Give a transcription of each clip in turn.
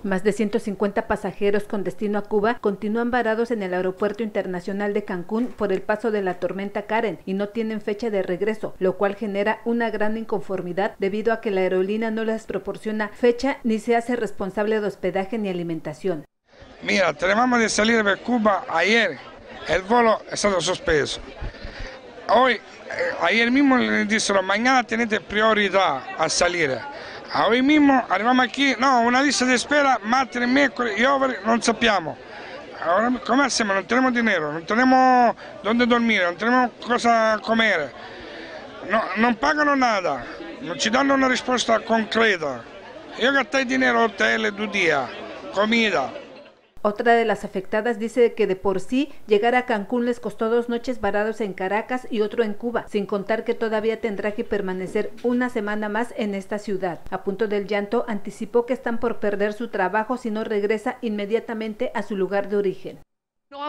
Más de 150 pasajeros con destino a Cuba continúan varados en el Aeropuerto Internacional de Cancún por el paso de la tormenta Karen y no tienen fecha de regreso, lo cual genera una gran inconformidad debido a que la aerolínea no les proporciona fecha ni se hace responsable de hospedaje ni alimentación. Mira, tenemos de salir de Cuba ayer, el vuelo è stato sospeso. Hoy, ayer mismo le dijeron, mañana tenete prioridad a salir. Hoy mismo arrivamos aquí, no, una lista de espera, martes, miércoles y over, non sappiamo. Ahora, ¿cómo hacemos? No tenemos dinero, no tenemos dónde dormir, no tenemos cosa comer. No pagano nada, non ci danno una risposta concreta. Io gastai dinero hotel 2 días, comida. Otra de las afectadas dice que de por sí llegar a Cancún les costó 2 noches varados en Caracas y otro en Cuba, sin contar que todavía tendrá que permanecer una semana más en esta ciudad. A punto del llanto, anticipó que están por perder su trabajo si no regresa inmediatamente a su lugar de origen.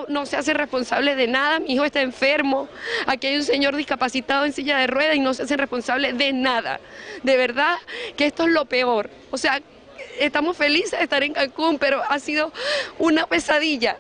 No se hace responsable de nada, mi hijo está enfermo, aquí hay un señor discapacitado en silla de ruedas y no se hacen responsable de nada. De verdad que esto es lo peor, o sea, estamos felices de estar en Cancún, pero ha sido una pesadilla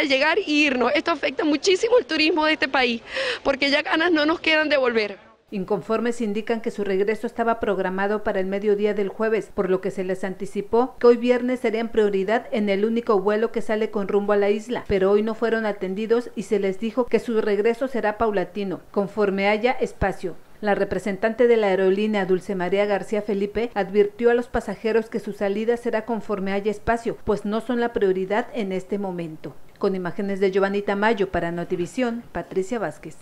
llegar y irnos. Esto afecta muchísimo el turismo de este país, porque ya ganas no nos quedan de volver. Inconformes indican que su regreso estaba programado para el mediodía del jueves, por lo que se les anticipó que hoy viernes serían prioridad en el único vuelo que sale con rumbo a la isla, pero hoy no fueron atendidos y se les dijo que su regreso será paulatino, conforme haya espacio. La representante de la aerolínea, Dulce María García Felipe, advirtió a los pasajeros que su salida será conforme haya espacio, pues no son la prioridad en este momento. Con imágenes de Giovanni Tamayo para Notivisión, Patricia Vázquez.